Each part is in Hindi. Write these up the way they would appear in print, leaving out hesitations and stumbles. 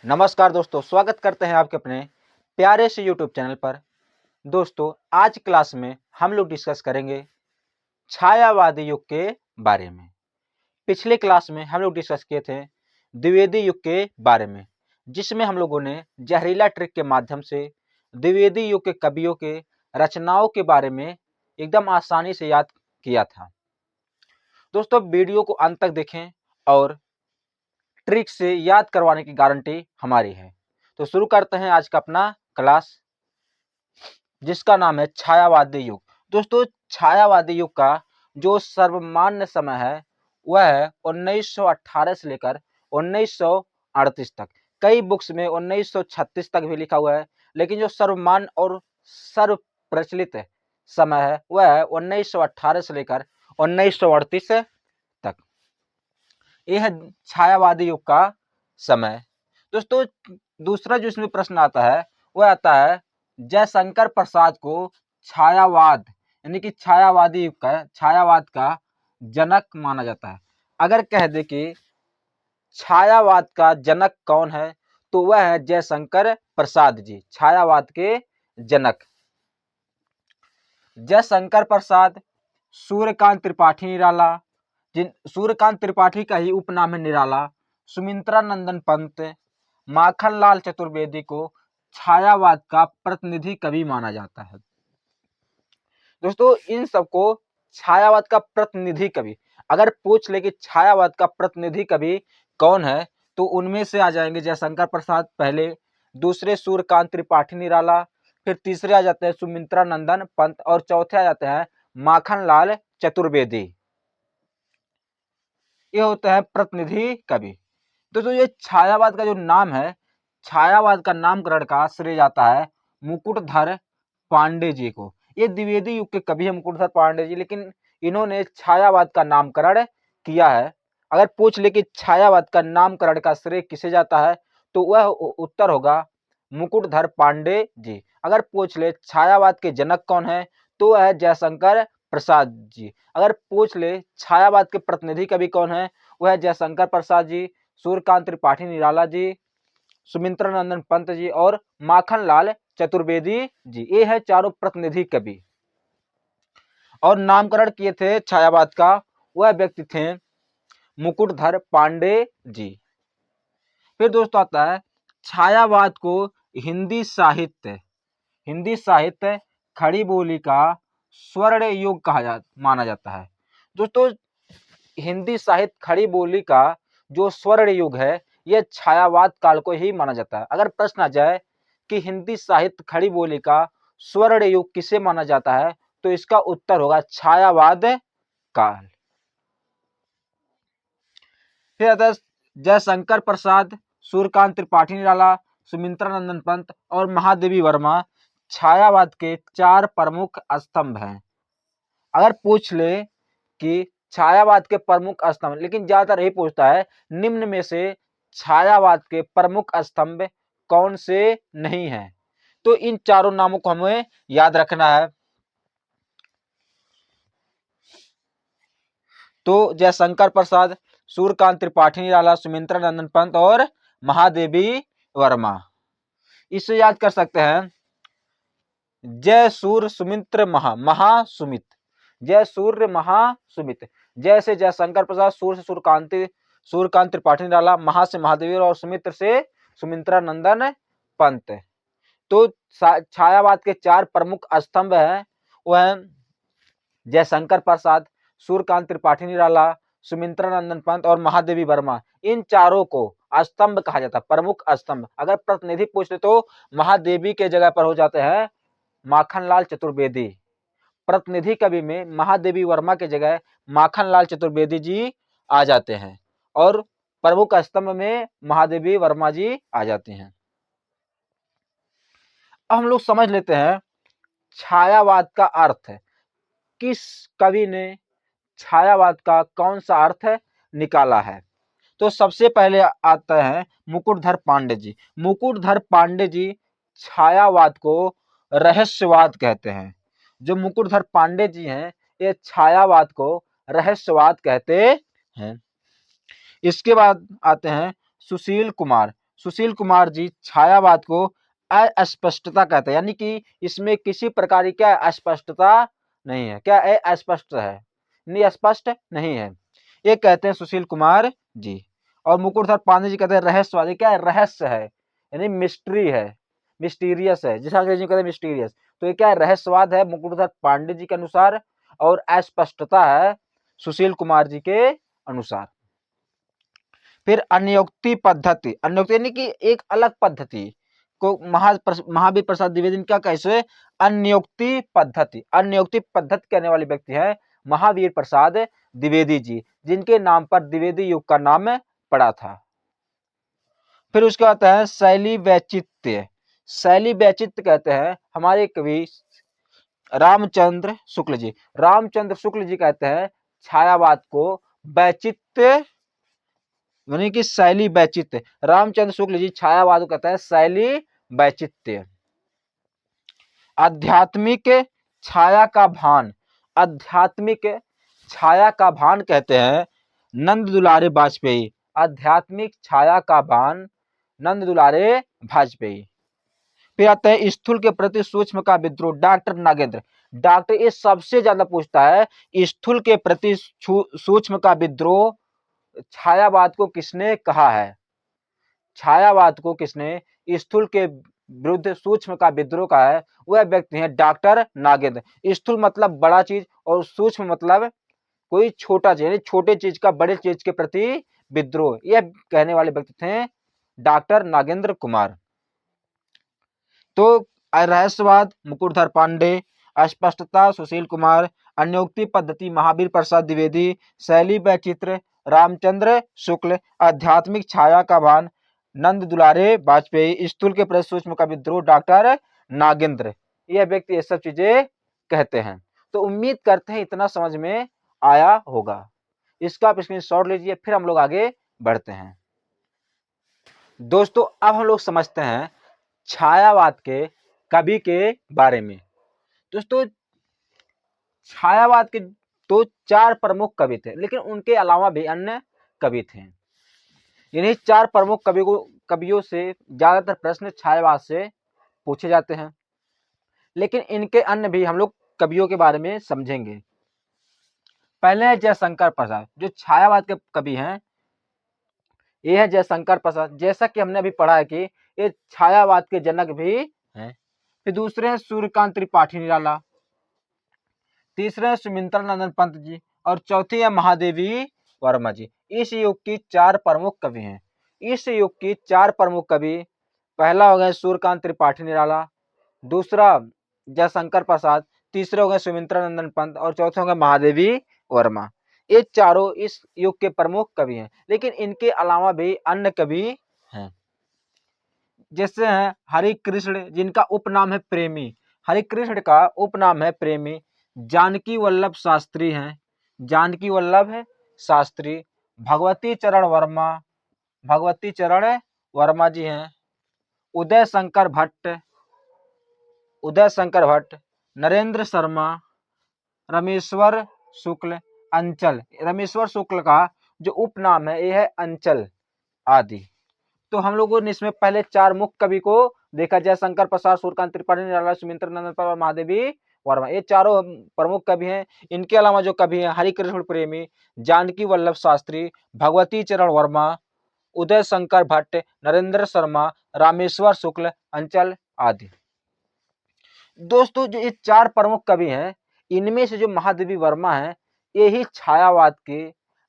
नमस्कार दोस्तों, स्वागत करते हैं आपके अपने प्यारे से यूट्यूब चैनल पर। दोस्तों, आज क्लास में हम लोग डिस्कस करेंगे छायावादी युग के बारे में। पिछले क्लास में हम लोग डिस्कस किए थे द्विवेदी युग के बारे में, जिसमें हम लोगों ने जहरीला ट्रिक के माध्यम से द्विवेदी युग के कवियों के रचनाओं के बारे में एकदम आसानी से याद किया था। दोस्तों, वीडियो को अंत तक देखें और ट्रिक से याद करवाने की गारंटी हमारी है। तो शुरू करते हैं आज का अपना क्लास, जिसका नाम है छायावादी युग। दोस्तों, छायावादी युग का जो सर्वमान्य समय है वह है 1918 से लेकर 1938 तक। कई बुक्स में 1936 तक भी लिखा हुआ है, लेकिन जो सर्वमान्य और सर्व प्रचलित समय है वह है 1918 से लेकर 1938 तक। यह है छायावादी युग का समय। दोस्तों, दूसरा जो इसमें प्रश्न आता है वह आता है जयशंकर प्रसाद को छायावाद यानी कि छायावाद का जनक माना जाता है। अगर कह दे कि छायावाद का जनक कौन है तो वह है जयशंकर प्रसाद जी, छायावाद के जनक। जयशंकर प्रसाद, सूर्यकांत त्रिपाठी निराला, सूर्यकांत त्रिपाठी का ही उपनाम है निराला, सुमित्रा नंदन पंत, माखनलाल चतुर्वेदी को छायावाद का प्रतिनिधि कवि माना जाता है। दोस्तों, इन सबको छायावाद का प्रतिनिधि कवि अगर पूछ ले कि छायावाद का प्रतिनिधि कवि कौन है तो उनमें से आ जाएंगे जयशंकर प्रसाद पहले, दूसरे सूर्यकांत त्रिपाठी निराला, फिर तीसरे आ जाते हैं सुमित्रा नंदन पंत और चौथे आ जाते हैं माखनलाल चतुर्वेदी। ये होते हैं प्रतिनिधि कवि। दोस्तों, ये छायावाद का जो नाम है, छायावाद का नामकरण का श्रेय जाता है मुकुटधर पांडे जी को। ये द्विवेदी युग के कवि है मुकुटधर पांडे जी, लेकिन इन्होंने छायावाद का नामकरण किया है। अगर पूछ ले कि छायावाद का नामकरण का श्रेय किसे जाता है तो वह उत्तर होगा मुकुटधर पांडे जी। अगर पूछ ले छायावाद के जनक कौन है तो वह है जयशंकर प्रसाद जी। अगर पूछ ले छायावाद के प्रतिनिधि कवि कौन है वह है जयशंकर प्रसाद जी, सूर्यकांत त्रिपाठी निराला जी, सुमित्रा नंदन पंत जी और माखनलाल चतुर्वेदी जी। ये है चारों प्रतिनिधि कवि। और नामकरण किए थे छायावाद का वह व्यक्ति थे मुकुटधर पांडे जी। फिर दोस्तों आता है छायावाद को हिंदी साहित्य खड़ी बोली का स्वर्ण युग माना जाता है। दोस्तों, हिंदी साहित्य खड़ी बोली का जो स्वर्ण युग है यह छायावाद काल को ही माना जाता है। अगर प्रश्न आ जाए कि हिंदी साहित्य खड़ी बोली का स्वर्ण युग किसे माना जाता है तो इसका उत्तर होगा छायावाद काल। फिर आता है जयशंकर प्रसाद, सूर्यकांत त्रिपाठी निराला, सुमित्रा नंदन पंत और महादेवी वर्मा छायावाद के चार प्रमुख स्तंभ हैं। अगर पूछ ले कि छायावाद के प्रमुख स्तंभ, लेकिन ज्यादातर यही पूछता है निम्न में से छायावाद के प्रमुख स्तंभ कौन से नहीं है, तो इन चारों नामों को हमें याद रखना है। तो जयशंकर प्रसाद, सूर्यकांत त्रिपाठी निराला, सुमित्रा नंदन पंत और महादेवी वर्मा। इसे याद कर सकते हैं जय सूर्य सुमित्र महासुमित, जय सूर्य महासुमित। जय से जयशंकर प्रसाद, सूर्य से सूर्यकांत त्रिपाठी निराला, महा से महादेवी और सुमित्र से सुमित्रा नंदन पंत। तो छायावाद के चार प्रमुख स्तंभ हैं वह जयशंकर प्रसाद, सूर्यकांत त्रिपाठी निराला, सुमित्रा नंदन पंत और महादेवी वर्मा। इन चारों को स्तंभ कहा जाता है, प्रमुख स्तंभ। अगर प्रतिनिधि पूछते तो महादेवी के जगह पर हो जाते हैं माखनलाल चतुर्वेदी। प्रतिनिधि कवि में महादेवी वर्मा के जगह माखनलाल चतुर्वेदी जी आ जाते हैं और प्रमुख स्तंभ में महादेवी वर्मा जी आ जाते हैं। अब हम लोग समझ लेते हैं छायावाद का अर्थ है, किस कवि ने छायावाद का कौन सा अर्थ निकाला है। तो सबसे पहले आते हैं मुकुटधर पांडे जी। मुकुटधर पांडे जी छायावाद को रहस्यवाद कहते हैं। जो मुकुटधर पांडे जी हैं ये छायावाद को रहस्यवाद कहते हैं। इसके बाद आते हैं सुशील कुमार। सुशील कुमार जी छायावाद को अस्पष्टता कहते हैं, यानी कि इसमें किसी प्रकार की क्या अस्पष्टता नहीं है, क्या अस्पष्ट है, नहीं स्पष्ट नहीं है, ये कहते हैं सुशील कुमार जी। और मुकुटधर पांडे जी कहते हैं रहस्यवादी, क्या है, रहस्य है, यानी मिस्ट्री है, मिस्टीरियस है, जिसे अंग्रेजी में कहते हैं मिस्टीरियस। तो ये क्या है, रहस्यवाद है मुकुटधर पांडे जी के अनुसार, और अस्पष्टता है सुशील कुमार जी के अनुसार। फिर अन्योक्ति पद्धति, अन्योक्ति यानी कि एक अलग पद्धति को महावीर प्रसाद द्विवेदी ने क्या कैसे अन्योक्ति पद्धति, अन्योक्ति पद्धति कहने वाले व्यक्ति है महावीर प्रसाद द्विवेदी जी, जिनके नाम पर द्विवेदी युग का नाम पड़ा था। फिर उसके बाद है शैली वैचित्र्य, शैली वैचित्र्य कहते हैं हमारे कवि रामचंद्र शुक्ल जी, रामचंद्र शुक्ल जी कहते हैं छायावाद को वैचित्र्य यानी कि शैली वैचित्र्य, रामचंद्र शुक्ल जी छायावाद को कहता है शैली वैचित्र्य। आध्यात्मिक छाया का भान, आध्यात्मिक छाया का भान कहते हैं नंद दुलारे वाजपेयी, आध्यात्मिक छाया का भान नंद दुलारे वाजपेयी। फिर आता है स्थूल के प्रति सूक्ष्म का विद्रोह, डॉक्टर नागेंद्र, डॉक्टर ये सबसे ज्यादा पूछता है, स्थूल के प्रति सूक्ष्म का विद्रोह छायावाद को किसने कहा है, छायावाद को किसने स्थूल के विरुद्ध सूक्ष्म का विद्रोह कहा है, वह व्यक्ति है डॉक्टर नागेंद्र। स्थूल मतलब बड़ा चीज और सूक्ष्म मतलब कोई छोटा चीज, यानी छोटे चीज का बड़े चीज के प्रति विद्रोह, यह कहने वाले व्यक्ति थे डॉक्टर नागेंद्र कुमार। तो रहस्यवाद मुकुटधर पांडे, अस्पष्टता सुशील कुमार, अन्योक्ति पद्धति महावीर प्रसाद द्विवेदी, शैली वैचित्र्य रामचंद्र शुक्ल, आध्यात्मिक छाया का भान नंद दुलारे वाजपेयी, स्थूल के प्रति सूक्ष्म का विद्रोह डॉक्टर नागेंद्र, यह व्यक्ति ये सब चीजें कहते हैं। तो उम्मीद करते हैं इतना समझ में आया होगा। इसका आप स्क्रीनशॉट लीजिए, फिर हम लोग आगे बढ़ते हैं। दोस्तों अब हम लोग समझते हैं छायावाद के कवि के बारे में। दोस्तों छायावाद के तो 4 प्रमुख कवि थे, लेकिन उनके अलावा भी अन्य कवि थे। इन्हीं 4 प्रमुख कवियों से ज्यादातर प्रश्न छायावाद से पूछे जाते हैं, लेकिन इनके अन्य भी हम लोग कवियों के बारे में समझेंगे। पहले है जयशंकर प्रसाद, जो छायावाद के कवि हैं, ये है जयशंकर प्रसाद। जैसा कि हमने अभी पढ़ा है कि ये छायावाद के जनक भी हैं। फिर दूसरे हैं सूर्यकांत त्रिपाठी निराला, तीसरे हैं सुमित्रा नंदन पंत जी, और चौथी है महादेवी वर्मा जी। इस युग की 4 प्रमुख कवि हैं। इस युग की 4 प्रमुख कवि, पहला हो गया सूर्यकांत त्रिपाठी निराला, दूसरा जयशंकर प्रसाद, तीसरे हो गए सुमित्रा नंदन पंत, और चौथे हो गए महादेवी वर्मा। ये चारों इस युग के प्रमुख कवि हैं, लेकिन इनके अलावा भी अन्य कवि हैं। जैसे हैं हरि कृष्ण, जिनका उपनाम है प्रेमी, हरि कृष्ण का उपनाम है प्रेमी। जानकी वल्लभ शास्त्री हैं, जानकी वल्लभ शास्त्री। भगवती चरण वर्मा, भगवती चरण वर्मा जी हैं। उदय शंकर भट्ट, उदय शंकर भट्ट। नरेंद्र शर्मा, रमेश्वर शुक्ल, अंचल, रमेश्वर शुक्ल का जो उपनाम है ये है अंचल आदि। तो हम लोगों ने इसमें पहले 4 मुख्य कवि को देखा, जयशंकर प्रसाद, सूर्यकांत त्रिपाठी निराला, सुमित्रा नंदन और महादेवी वर्मा, ये चारों प्रमुख कवि हैं। इनके अलावा जो कवि हैं हरिकृष्ण प्रेमी, जानकी वल्लभ शास्त्री, भगवती चरण वर्मा, उदय शंकर भट्ट, नरेंद्र शर्मा, रामेश्वर शुक्ल, अंचल आदि। दोस्तों जो ये 4 प्रमुख कवि हैं, इनमें से जो महादेवी वर्मा है, ये ही छायावाद के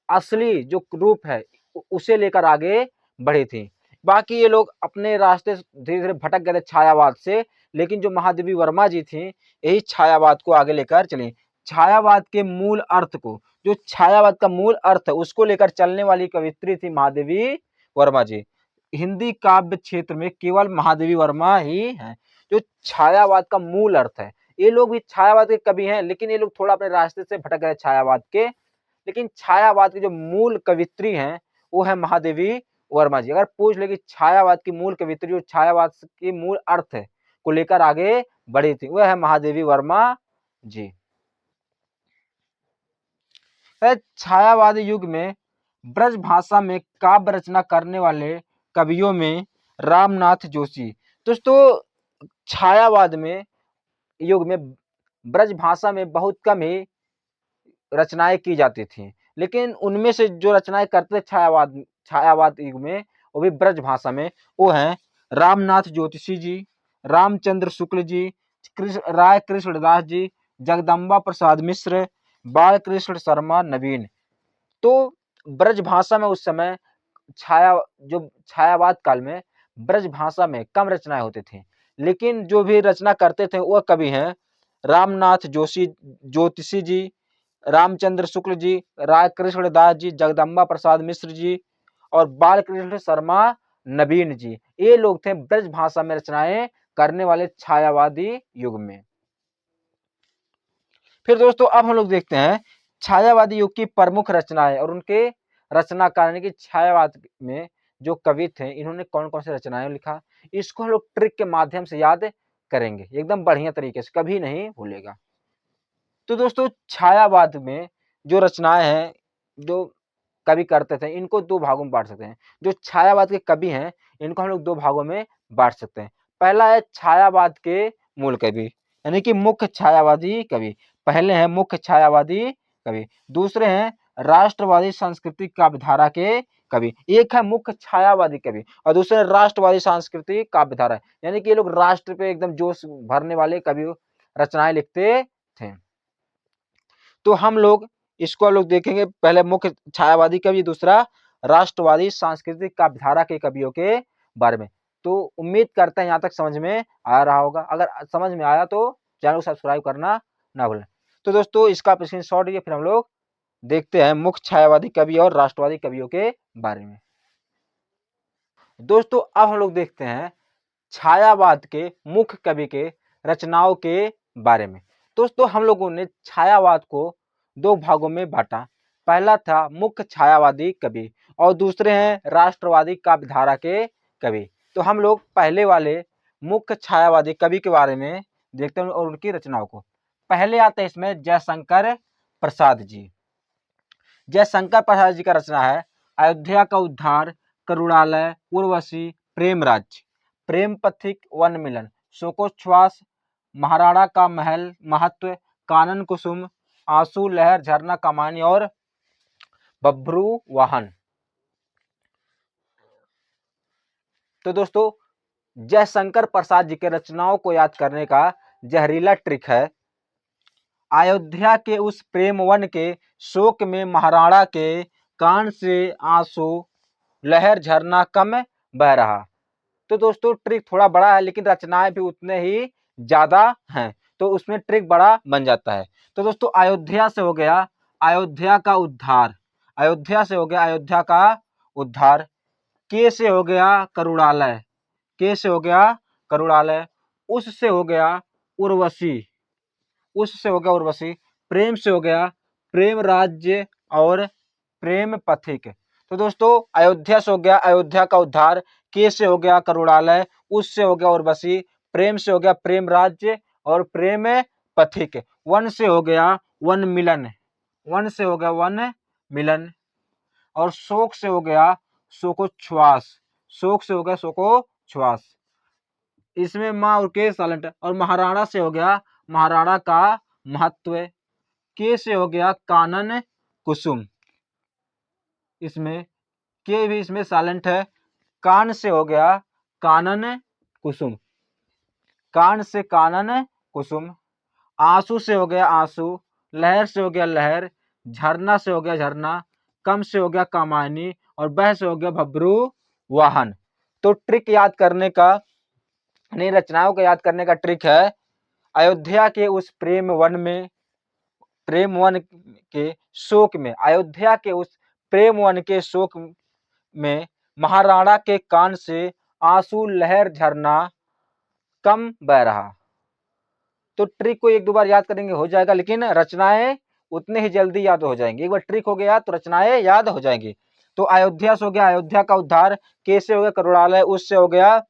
असली जो रूप है उसे लेकर आगे बढ़ी थी। बाकी ये लोग अपने रास्ते धीरे धीरे भटक गए थे छायावाद से, लेकिन जो महादेवी वर्मा जी थी यही छायावाद को आगे लेकर चली। छायावाद के मूल अर्थ को, जो छायावाद का मूल अर्थ है उसको लेकर चलने वाली कवित्री थी महादेवी वर्मा जी। हिंदी काव्य क्षेत्र में केवल महादेवी वर्मा ही है जो छायावाद का मूल अर्थ है। ये लोग भी छायावाद के कवि हैं, लेकिन ये लोग थोड़ा अपने रास्ते से भटक गए छायावाद के, लेकिन छायावाद की जो मूल कवित्री हैं वो है महादेवी वर्मा जी। अगर पूछ ले कि छायावाद की मूल कवित्री और छायावाद की मूल अर्थ है को लेकर आगे बढ़ी थी, वह है महादेवी वर्मा जी। छायावाद युग में ब्रज भाषा में काव्य रचना करने वाले कवियों में रामनाथ जोशी। दोस्तों छायावाद में युग में ब्रज भाषा में बहुत कम ही रचनाएं की जाती थी, लेकिन उनमें से जो रचनाएं करते थे छायावाद युग में, वो भी ब्रज भाषा में, वो हैं रामनाथ ज्योतिषी जी, रामचंद्र शुक्ल जी, राय कृष्णदास जी, जगदम्बा प्रसाद मिश्र, बालकृष्ण शर्मा नवीन। तो ब्रज भाषा में उस समय छायावाद काल में ब्रज भाषा में कम रचनाएं होती थी, लेकिन जो भी रचना करते थे वह कवि हैं रामनाथ जोशी ज्योतिषी जी, रामचंद्र शुक्ल जी, राय कृष्ण दास जी, जगदम्बा प्रसाद मिश्र जी और बालकृष्ण शर्मा नवीन जी। ये लोग थे ब्रज भाषा में रचनाएं करने वाले छायावादी युग में। फिर दोस्तों अब हम लोग देखते हैं छायावादी युग की प्रमुख रचनाएं और उनके रचनाकार यानी कि छायावाद में जो कवि थे इन्होंने कौन कौन से रचनाएं लिखा, इसको हम लोग ट्रिक के माध्यम से याद करेंगे एकदम बढ़िया तरीके से, कभी नहीं भूलेगा। तो दोस्तों छायावाद में जो रचनाएं हैं जो कवि करते थे इनको दो भागों में बांट सकते हैं। जो छायावाद के कवि हैं इनको हम लोग दो भागों में बांट सकते हैं। पहला है छायावाद के मूल कवि यानी कि मुख्य छायावादी कवि। पहले हैं मुख्य छायावादी कवि, दूसरे हैं राष्ट्रवादी सांस्कृतिक काव्यधारा के कवि। एक है मुख्य छायावादी कवि और दूसरे राष्ट्रवादी सांस्कृतिक काव्यधारा, यानी कि ये लोग राष्ट्र पे एकदम जोश भरने वाले कवि रचनाएं लिखते थे। तो हम लोग इसको लोग देखेंगे, पहले मुख्य छायावादी कवि, दूसरा राष्ट्रवादी सांस्कृतिक काव्यधारा के कवियों के बारे में। तो उम्मीद करते हैं यहाँ तक समझ में आ रहा होगा। अगर समझ में आया तो चैनल को सब्सक्राइब करना ना भूलें। तो दोस्तों इसका स्क्रीनशॉट लिए फिर हम लोग देखते हैं मुख्य छायावादी कवि और राष्ट्रवादी कवियों के बारे में। दोस्तों अब हम लोग देखते हैं छायावाद के मुख्य कवि के रचनाओं के बारे में। दोस्तों हम लोगों ने छायावाद को दो भागों में बांटा। पहला था मुख्य छायावादी कवि और दूसरे हैं राष्ट्रवादी काव्यधारा के कवि। तो हम लोग पहले वाले मुख्य छायावादी कवि के बारे में देखते हैं और उनकी रचनाओं को। पहले आते हैं इसमें जयशंकर प्रसाद जी। जयशंकर प्रसाद जी का रचना है अयोध्या का उद्धार, करुणालय, उर्वशी, प्रेमराज, प्रेम पथिक, वन मिलन, शोकोच्छ्वास, महाराणा का महल, महत्व, कानन कुसुम, आंसू लहर, झरना कमानी और बभ्रू वाहन। तो दोस्तों जयशंकर प्रसाद जी के रचनाओं को याद करने का जहरीला ट्रिक है अयोध्या के उस प्रेम वन के शोक में महाराणा के कान से आंसू लहर झरना कम बह रहा। तो दोस्तों ट्रिक थोड़ा बड़ा है लेकिन रचनाएं भी उतने ही ज्यादा हैं, तो उसमें ट्रिक बड़ा बन जाता है। तो दोस्तों अयोध्या से हो गया अयोध्या का उद्धार, अयोध्या से हो गया अयोध्या का उद्धार, के से हो गया करुणालय, के से हो गया करुणालय, उससे हो गया उर्वशी, उससे हो गया उर्वशी, प्रेम से हो गया प्रेम राज्य और प्रेम पथिक। तो दोस्तों अयोध्या से हो गया अयोध्या का उद्धार, के से हो गया करुणालय, उससे हो गया उर्वशी, प्रेम से हो गया प्रेम राज्य और प्रेम पथिक, वन से हो गया वन मिलन, वन से हो गया वन मिलन और शोक से हो गया शोकोच्छ्वास, शोक से हो गया शोकोच्छ्वास। इसमें माँ और के साइलेंट और महाराणा से हो गया महाराणा का महत्व, के से हो गया कानन कुसुम, इसमें के भी इसमें साइलेंट है, कान से हो गया कानन कुसुम, कान से कानन कुसुम, आंसू से हो गया आंसू, लहर से हो गया लहर, झरना से हो गया झरना, कम से हो गया कामायनी और बह से हो गया भभ्रू वाहन। तो ट्रिक याद करने का, नहीं रचनाओं को याद करने का ट्रिक है अयोध्या के उस प्रेम वन में, प्रेम वन के शोक में, अयोध्या के उस प्रेम वन के शोक में महाराणा के कान से आंसू लहर झरना कम बह रहा। तो ट्रिक को एक दो बार याद करेंगे हो जाएगा, लेकिन रचनाएं उतने ही जल्दी याद हो जाएंगी। एक बार ट्रिक हो गया तो रचनाएं याद हो जाएंगी। तो अयोध्या से हो गया अयोध्या का उद्धार, के से हो गया करुणालय, उससे हो गया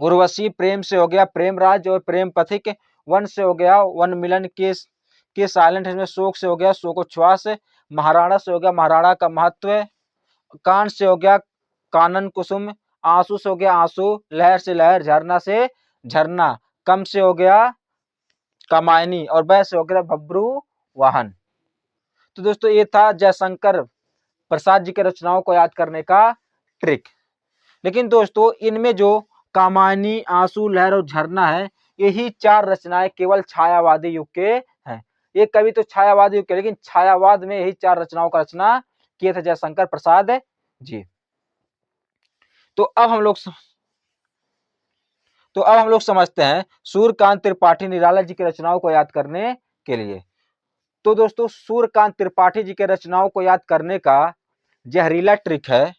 उर्वशी, प्रेम से हो गया प्रेम राज और प्रेम पथिक, वन से हो गया वन मिलन, के साइलेंट इसमें शोक से हो गया शोकोच्छ्वास, महाराणा से हो गया महाराणा का महत्व, कान से हो गया कानन कुसुम, आंसू से हो गया आंसू, लहर से लहर, झरना से झरना, कम से हो गया कमायनी और बै से हो गया बब्रू वाहन। तो दोस्तों ये था जयशंकर प्रसाद जी के रचनाओं को याद करने का ट्रिक। लेकिन दोस्तों इनमें जो कामायनी, आंसू, लहर और झरना है, यही 4 रचनाएं केवल छायावादी युग के हैं। ये कवि तो छायावादी युग के, लेकिन छायावाद में यही 4 रचनाओं का रचना किए थे जयशंकर प्रसाद जी। तो अब हम लोग समझते हैं सूर्यकांत त्रिपाठी निराला जी की रचनाओं को याद करने के लिए। तो दोस्तों सूर्यकांत त्रिपाठी जी के रचनाओं को याद करने का जहरीला ट्रिक है,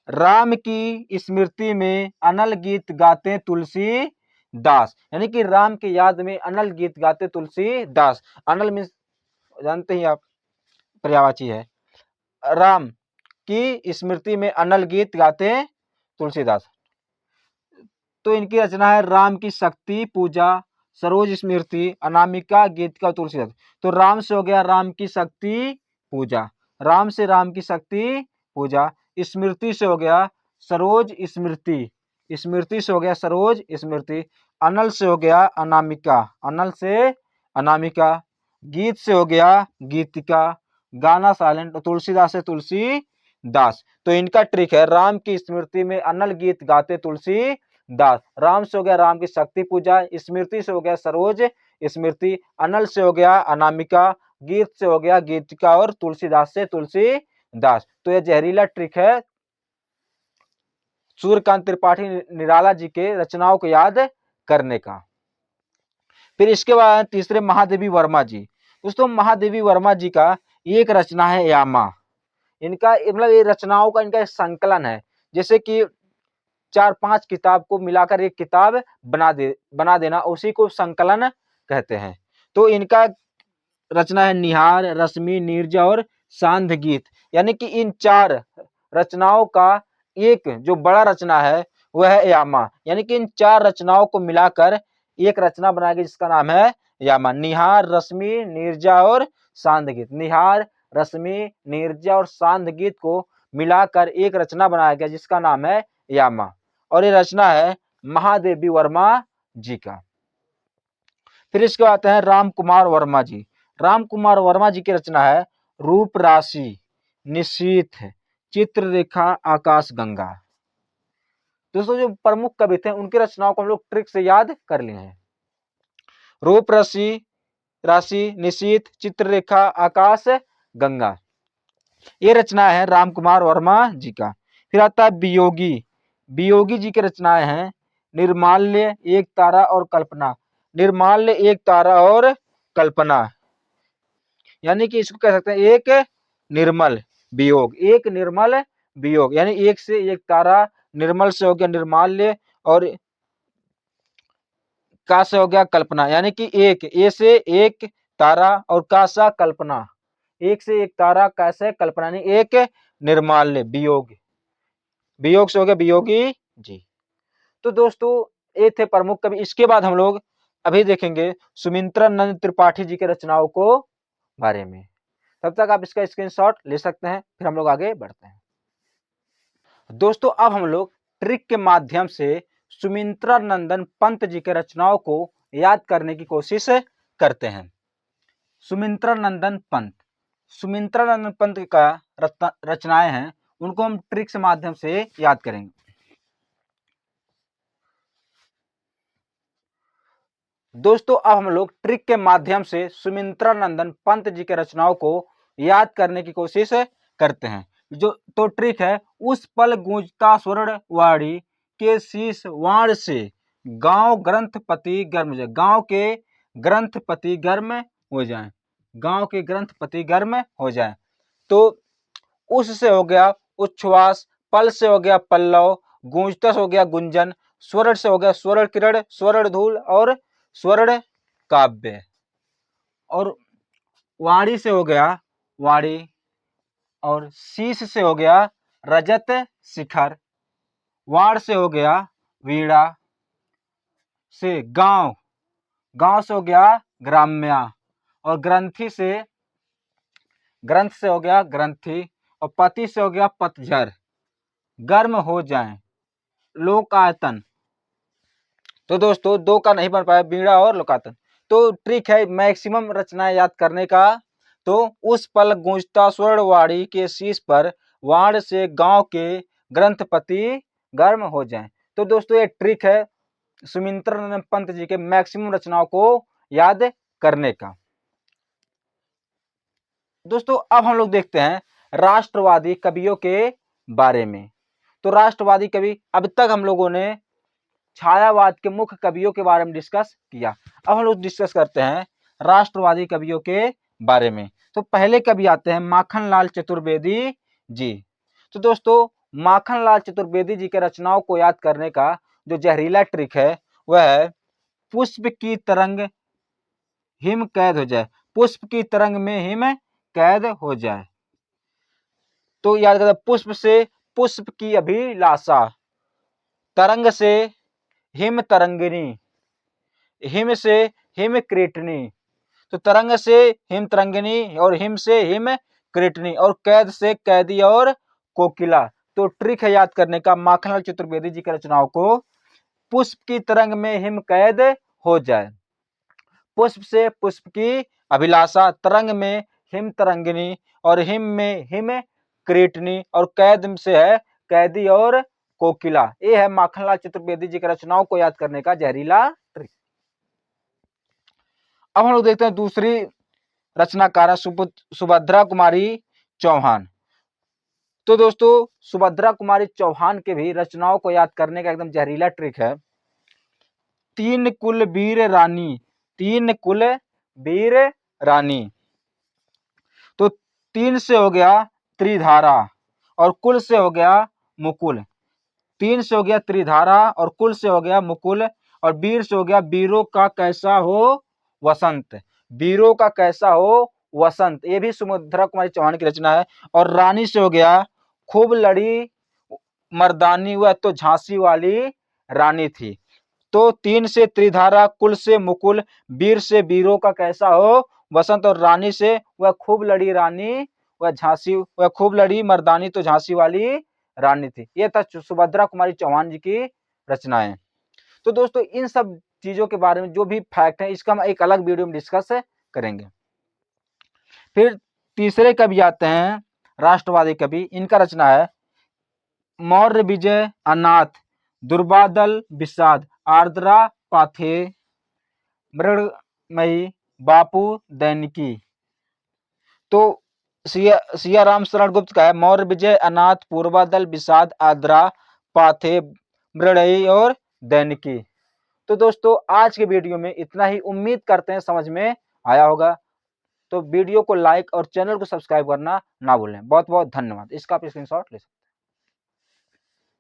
राम की स्मृति में अनल गीत गाते तुलसी दास। यानी कि राम की याद में अनल गीत गाते तुलसी दास। अनल मीन्स जानते ही आप, पर्यायवाची है। राम की स्मृति में अनल गीत गाते तुलसीदास। तो इनकी रचना है राम की शक्ति पूजा, सरोज स्मृति, अनामिका, गीत का, तुलसीदास। तो राम से हो गया राम की शक्ति पूजा, राम से राम की शक्ति पूजा, स्मृति से हो गया सरोज स्मृति, स्मृति से हो गया सरोज स्मृति, अनल से हो गया अनामिका, अनल से अनामिका, गीत से हो गया गीतिका, गाना साइलेंट, तुलसीदास से तुलसी दास। तो इनका ट्रिक है राम की स्मृति में अनल गीत गाते तुलसी दास, राम से हो गया राम की शक्ति पूजा, स्मृति से हो गया सरोज स्मृति, अनल से हो गया अनामिका, गीत से हो गया गीतिका और तुलसीदास से तुलसीदास। तो यह जहरीला ट्रिक है सूर्यकांत त्रिपाठी निराला जी के रचनाओं को याद करने का। फिर इसके बाद तीसरे महादेवी वर्मा जी। दोस्तों महादेवी वर्मा जी का एक रचना है यामा। इनका मतलब ये रचनाओं का इनका संकलन है, जैसे कि 4-5 किताब को मिलाकर एक किताब बना देना, उसी को संकलन कहते हैं। तो इनका रचना है निहार, रश्मि, नीरजा और सांध गीत। यानी कि इन 4 रचनाओं का एक जो बड़ा रचना है वह है यामा। यानी कि इन 4 रचनाओं को मिलाकर एक रचना बनाई गई जिसका नाम है यामा। निहार, रश्मि, नीरजा और सांध गीत। निहार, रश्मि, नीरजा और सांध गीत को मिलाकर एक रचना बनाया गया जिसका नाम है यामा, और ये रचना है महादेवी वर्मा जी का। फिर इसके बाद आते हैं राम कुमार वर्मा जी। राम कुमार वर्मा जी की रचना है रूप राशि, निशीथ, चित्ररेखा, आकाश गंगा। दोस्तों जो प्रमुख कवि थे उनकी रचनाओं को हम लोग ट्रिक से याद कर लिए हैं। रूप राशि, निशीथ, चित्ररेखा, आकाश गंगा, ये रचना है राम कुमार वर्मा जी का। फिर आता है वियोगी। वियोगी जी की रचनाएं हैं निर्माल्य, एक तारा और कल्पना। निर्माल्य, एक तारा और कल्पना, यानी कि इसको कह सकते हैं एक निर्मल वियोग, एक निर्मल वियोग, यानी एक से एक तारा, निर्मल से हो गया निर्माल्य और का से हो गया कल्पना। यानी कि एक, ए से एक तारा और का सा कल्पना, एक से एक तारा, कैसे कल्पना, यानी एक निर्माल्य वियोग, वियोग से हो गया वियोगी जी। तो दोस्तों ये थे प्रमुख कवि। इसके बाद हम लोग अभी देखेंगे सुमित्रानंद त्रिपाठी जी के रचनाओं को बारे में। तब तक आप इसका स्क्रीनशॉट ले सकते हैं, फिर हम लोग आगे बढ़ते हैं। दोस्तों अब हम लोग ट्रिक के माध्यम से सुमित्रानंदन पंत जी के रचनाओं को याद करने की कोशिश करते हैं। सुमित्रानंदन पंत, सुमित्रानंदन पंत का रचनाएं हैं, उनको हम ट्रिक के माध्यम से याद करेंगे। दोस्तों अब हम लोग ट्रिक के माध्यम से सुमित्रानंदन पंत जी के रचनाओं को याद करने की कोशिश करते हैं। जो तो ट्रिक है, उस पल गूंजता स्वर्ण वाणी के शीश वाण से गांव ग्रंथपति गर्म जाए। गांव के ग्रंथपति गर्म हो जाए, गांव के ग्रंथपति गर्म हो जाए। तो उस से हो गया उच्छ्वास, पल से हो गया पल्लव, गूंजता से हो गया गुंजन, स्वर्ण से हो गया स्वर्ण किरण, स्वर्ण धूल और स्वर्ण काव्य, और वाणी से हो गया वाणी, और शीश से हो गया रजत शिखर, वाण से हो गया वीणा, से गांव, गांव से हो गया ग्राम्या, और ग्रंथि से, ग्रंथ से हो गया ग्रंथि, और पति से हो गया पतझर, गर्म हो जाए, लोकायतन। तो दोस्तों दो का नहीं बन पाया, बीड़ा और लोकायतन। तो ट्रिक है मैक्सिमम रचनाएं याद करने का। तो उस पल गूंजता स्वर्णवाणी के शीश पर, वाण से गांव के ग्रंथपति गर्म हो जाएं। तो दोस्तों ये ट्रिक है सुमिंद्रानंद पंत जी के मैक्सिमम रचनाओं को याद करने का। दोस्तों अब हम लोग देखते हैं राष्ट्रवादी कवियों के बारे में। तो राष्ट्रवादी कवि, अब तक हम लोगों ने छायावाद के मुख्य कवियों के बारे में डिस्कस किया। अब हम लोग डिस्कस करते हैं राष्ट्रवादी कवियों के बारे में। तो पहले कवि आते हैं माखनलाल चतुर्वेदी जी। तो दोस्तों माखनलाल चतुर्वेदी जी के रचनाओं को याद करने का जो जहरीला ट्रिक है वह है पुष्प की तरंग हिम कैद हो जाए। पुष्प की तरंग में हिम कैद हो जाए। तो याद करते पुष्प से पुष्प की अभिलाषा, तरंग से हिम तरंगिनी, हिम से हिम क्रीटनी। तो तरंग से हिम तरंगिनी और हिम से हिम क्रीटनी और कैद से कैदी और कोकिला। तो ट्रिक है याद करने का माखनलाल चतुर्वेदी जी की रचनाओं को। पुष्प की तरंग में हिम कैद हो जाए, पुष्प से पुष्प की अभिलाषा, तरंग में हिम तरंगिनी और हिम में हिम क्रीटनी और कैद से है कैदी और कोकिला। ये है माखनलाल चतुर्वेदी जी की रचनाओं को याद करने का जहरीला ट्रिक। अब हम लोग देखते हैं दूसरी रचनाकार सुभद्रा कुमारी चौहान। तो दोस्तों सुभद्रा कुमारी चौहान के भी रचनाओं को याद करने का एकदम जहरीला ट्रिक है तीन कुल वीर रानी, तीन कुल वीर रानी। तो तीन से हो गया त्रिधारा और कुल से हो गया मुकुल। तीन से हो गया त्रिधारा और कुल से हो गया मुकुल और वीर से हो गया वीरों का कैसा हो वसंत, वीरों का कैसा हो वसंत। ये भी सुभद्रा कुमारी चौहान की रचना है। और रानी से हो गया खूब लड़ी मर्दानी, वह तो झांसी वाली रानी थी। तो तीन से त्रिधारा, कुल से मुकुल, वीर से वीरों का कैसा हो वसंत और रानी से वह खूब लड़ी रानी, वह झांसी, वह खूब लड़ी मर्दानी तो झांसी वाली रानी थी। यह था सुभद्रा कुमारी चौहान जी की रचनाएं। तो दोस्तों इन सब चीजों के बारे में जो भी फैक्ट है इसका हम एक अलग वीडियो में डिस्कस करेंगे। फिर तीसरे कवि आते हैं राष्ट्रवादी कवि। इनका रचना है मौर्य विजय अनाथ, दुर्बादल विषाद, आर्द्रा पाथे, मृगमयी, बापू दैनिकी। तो सिया राम शरण गुप्त का है मौर्य विजय अनाथ, पूर्वादल विषाद, आर्द्रा पाथे, मृगमयी और दैनिकी। तो दोस्तों आज के वीडियो में इतना ही। उम्मीद करते हैं समझ में आया होगा। तो वीडियो को लाइक और चैनल को सब्सक्राइब करना ना भूलें। बहुत बहुत धन्यवाद। इसका आप स्क्रीनशॉट ले सकते हैं।